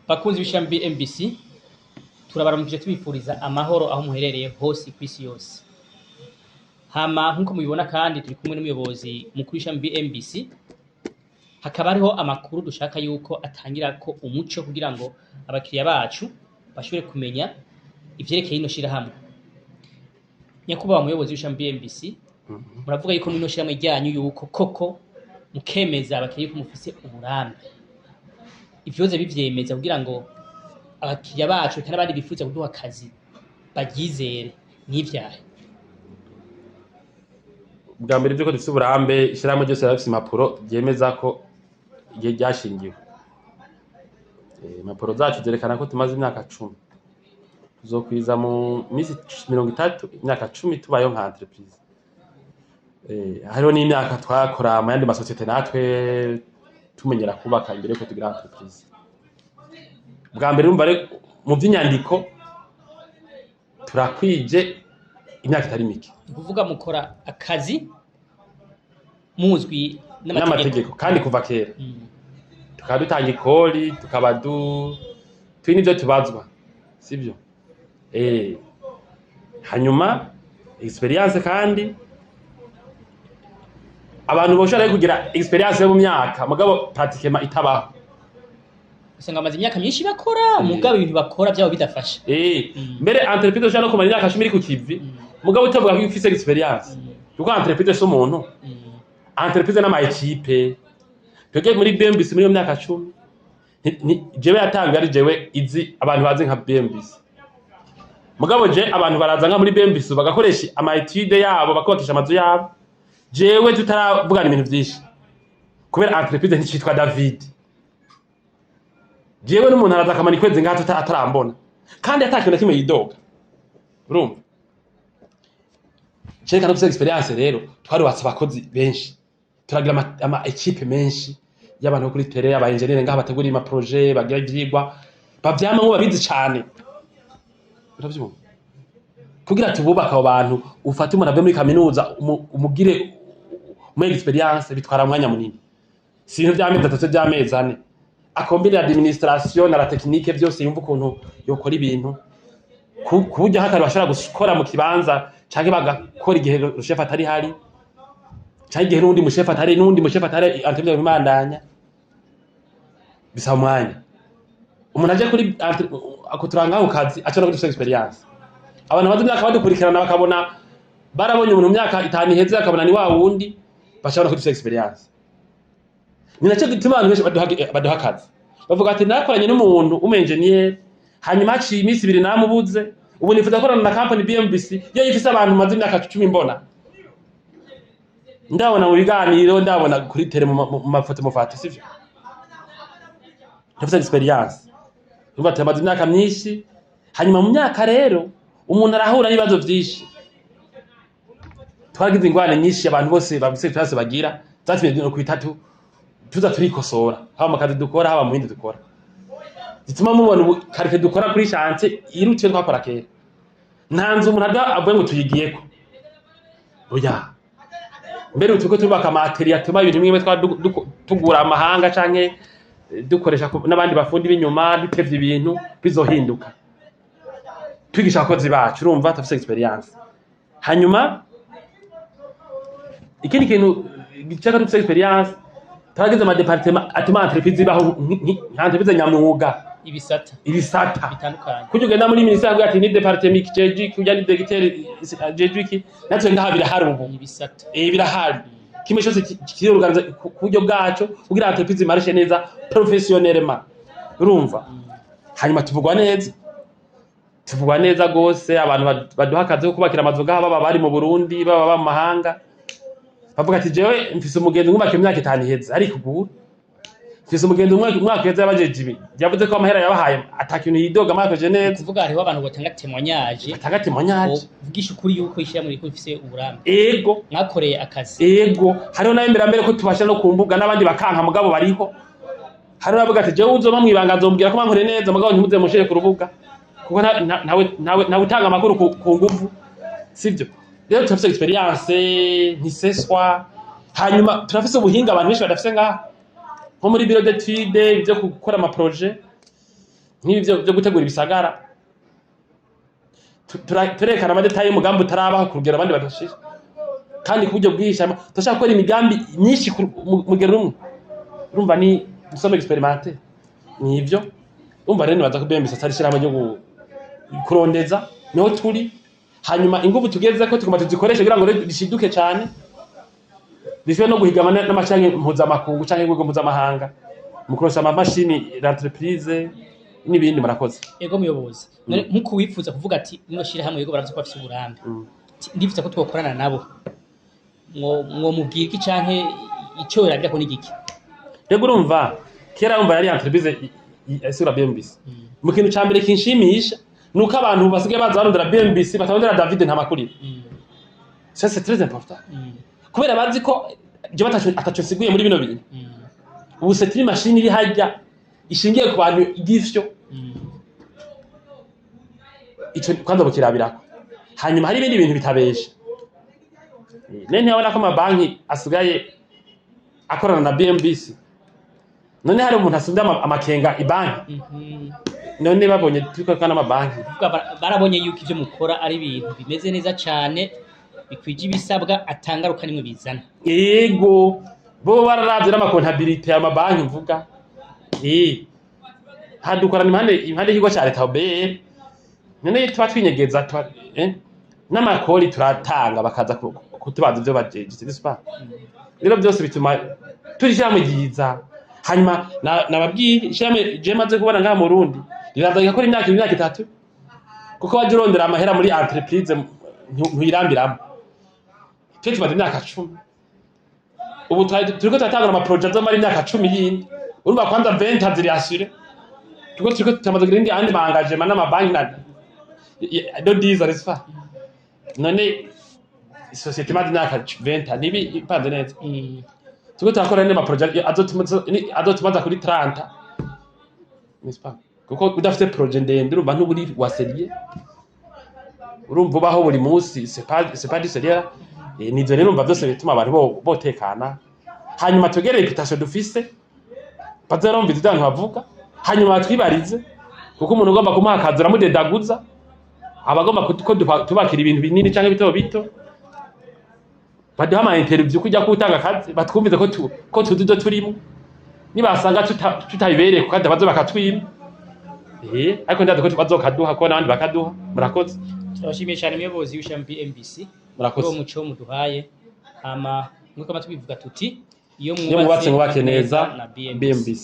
Bakunzi b'ishambi MBC turabaramukije tubifuriza amahoro aho muherereye hose kw'isi yose. Hama nkuko mubibona kandi turi kumwe n'umuyobozi mukuru w'ishambi MBC, hakaba hariho amakuru dushaka yuko atangira ko umuco kugira ngo abakiriya bacu bashobore kumenya ivyerekeye ino shirahamwe. Nyakubahwa muyobozi w'ishambi MBC, muravuga yuko ino shirahamwe ryanyu yuko koko mukemeza abakiriya yuko mufise uburambe. Ivyoze bivyemeza kugira ngo abakiriya bacu kandi abandi bifuza kuduha akazi baryizere n'ivyahe. Bwa mbere vyuko dufise uburambe, ishirahamwe ryose rifise impapuro ryemeza ko igihe ryashingiwe. Impapuro zacu zerekana ko tumaze imyaka 10. Tuzokwiza mu misi 30 imyaka 10 tubayo nka entreprise. Hariho n'imyaka twakora mu yandi masosiyete natwe tumenyera kubaka imbere ko tugira entreprise. Bwa mbere urumva mu vy'inyandiko turakwije imyaka itari mike. Kuvuga mukora akazi muzwi n'amategeko kandi kuva kera. Tukaba dutanga ikori, tukaba turi n'ivyo tubazwa, sivyo? Hanyuma experience kandi abantu boshobora kugira experience yo mu myaka mugabo pratiquement itabaho. Usanga amaze imyaka myinshi bakora mugabo ibintu bakora byabo bidafasha. Mbere entreprise ushaka no kumara imyaka 10 iri ku kivi mugabo utavuga ko ufise experience. Kuko entreprise so umuntu. Entreprise n'ama equipe. Twege muri BMBC muri myaka 10. Jewe yatanga ari jewe izi abantu bazi nka BMBC. Mugabo je abantu baraza nka muri BMBC bagakoresha ama etude yabo bakubakisha amazu yabo. Jewe tutaravugana ibintu vyinshi. Kubera entreprise nticitwa David. Jewe n'umuntu araza akamara ikwezi ngaho atarambona. Kandi atakintu na kimwe yidoga. Urumva? Cyerekana ko experience rero twarubatse abakozi benshi. Turagira ama equipe menshi y'abantu kuri terrain, aba engineer ngaho bategura ima projet, bagira ivyigwa. Bavyama ngo babizi cyane. Uravyumva? Kugira tububaka abo bantu ufate umuntu ave muri kaminuza umugire mu experience bitwara umwanya munini. Si ibintu by'amezi 3 by'amezi 4. Akombine administration na la technique byose yumva ukuntu yokora ibintu kuburyo hakari bashobora gukora mu kibanza canke bagakora igihe chef atari hari canke igihe n'undi mu chef atari entreprise y'imandanya bisaba umwanya. Umuntu aje kuri akuturanga ku kazi aca no gufisa experience. Abantu bazi imyaka badukurikirana bakabona barabonye umuntu mu myaka 5 iheze akabona ni wa wundi bashobora kufisa experience. Ni nacyo gituma abantu benshi baduha akazi. Bavuga ati nakoranye n'umuntu umengineer hanyuma haciye iminsi 2 namubuze ubu nifuza gukorana na company BMBC yo yifise abantu maze imyaka 10 mbona. Ndabona mu biganiro ndabona kuri tele mu mafoto mufata sivyo. Ndafite experience. Ubu ati maze imyaka myinshi hanyuma mu myaka rero umuntu arahura n'ibibazo byinshi. Twagize ingwane nyinshi abantu bose bafise class bagira zatumye no kwitatu tuza turikosora haba makazi dukora haba muhindi dukora zituma mubona karike dukora kuri chance irutse twakora kera ntanze umuntu avuye ngo tuyigiyeko oya mbere utuko tubaka material tuma ibintu bimwe tugura amahanga canke dukoresha n'abandi bafundi b'inyuma dutevye ibintu bizohinduka twigisha abakozi bacu urumva tafise experience. Hanyuma ikindi kintu gicaka tufise experience twagize ama departement atuma entreprise baho entreprise nyamwuga ibisata bitandukanye. Kujya ugenda muri ministère ati ni departement KJG kujya ni directeur JJK natwe ngaha birahari ubu ibisata birahari kimwe cyose kiyorganiza kujyo bwacu kugira entreprise marishe neza professionnellement urumva. Hanyuma tuvugwa neza gose abantu baduha akazi ko kubakira amazu ngaha baba bari mu Burundi baba mu mahanga. Bavuga ati jewe mfise umugenzi ngumaka imyaka 5 iheze ariko ubu mfise umugenzi umwaka uheze yabajeje ibi yavuze ko amahera yabahaye atakintu yidoga mwakoje neza. Kuvuga hariho abantu batanga témoignage uvugisha ukuri yuko ishira muri ko ifise uburambe. Ego mwakoreye akazi. Ego hariho nawe mbere ko tubasha no kumbuga n'abandi bakanka mugabo bariho. Hariho bavuga ati jewe uzoma mwibanga nzombwira ko mwankore neza mugabo ntimuze mushire ku rubuga kuko nawe utanga amakuru ku nguvu sivyo. Rero turafise experience ntiseswa hanyuma turafise ubuhinga abantu benshi badafise ngaha nko muri bureau d'étude byo gukora ama projet nk'ibyo byo gutegura ibisagara turekana amadetaye y'umugambi utarabaho kurugero abandi badashije kandi ku buryo bwishama turashaka gukora imigambi myinshi mu rugero rumwe urumva ni dusome experimente nivyo umva rero baza kubembisa atari shirama ryo kurondeza niho turi hanyuma ingufu tugeze ko tugomba tuzikoresha kugira ngo rishiduke cyane bishwe no guhigama n'amacyange mpuzamakungu canke rwego mpuzamahanga mu kurosha amamashini l'entreprise n'ibindi murakoze ego muyobozi nkuko wifuza kuvuga ati nino shira hamwe yego baravuze ko bafite uburambe ndifuza ko twokorana nabo mwo mubwira iki canke icyo yaragira ko n'igiki rego urumva kera umva yari entreprise sura BMBC mu kintu cyambere kinshimisha nuko abantu basigaye baza barondera BMBC batarondera David nta makuri ça c'est très important kubera bazi ko je atacho siguye muri bino bintu ubu c'est une machine iri hajya ishingiye ku bantu igifyo ico kwanza bukirabirako hanyuma hari ibindi bintu bitabesha nene abona ko amabanki asigaye akorana na BMBC none hari umuntu asubye amakenga ibanki none babonye turiko kana amabanki barabonye yuko ivyo mukora ari ibintu bimeze neza cyane bikwije ibisabwa atangaruka nimwe bizana yego bo bararavye n'amakontabilite y'amabanki mvuga hadukorana impande y'ikigo cya leta OBR none tuba twinyegeza n'amakori turatanga bakaza kutubaza ivyo bajeje spa rero byose bituma turishyira giza hanyuma nababwiye ishyame je maze kubona ngaha mu Burundi riraza gukora imyaka 3 kuko waje urondera amahera muri entreprise ntuyirambiramo twe tumaze imyaka 10 ubu turiko turatanga ama project zo mari imyaka 10 yindi urumva kwanza 20 ziri asure turiko tumaze kugira andi engagement n'amabanki na do diza resfa none societe maze imyaka 20 nibi ipanze neza turiko turakora n'ama project azotumaza kuri 30 n'est-ce kuko udafite projet ndende urumva ntuburi waseriye urumva ubaho buri munsi c'est pas du sérieux nivyo rero urumva byose bituma abantu botekana hanyuma tugere reputation dufise bazarumva izantu bavuga hanyuma twibarize kuko umuntu ugomba kumuhakaza uramudedaguza abagomba ko tubakira ibintu binini canke bito baduha ama interview kujya kutanga akazi batwumvize ko tududo turimo nibasanga tutayibereye ko kandi bazo bakatwima ariko ndazi ko bazokaduha ko nabandi bakaduha murakoze turashimiye cyane umuyobozi w'ishami BMBC murakoze muco muduhaye ama nkuko amatubivuga tuti iyo mwubatse neza na BMBC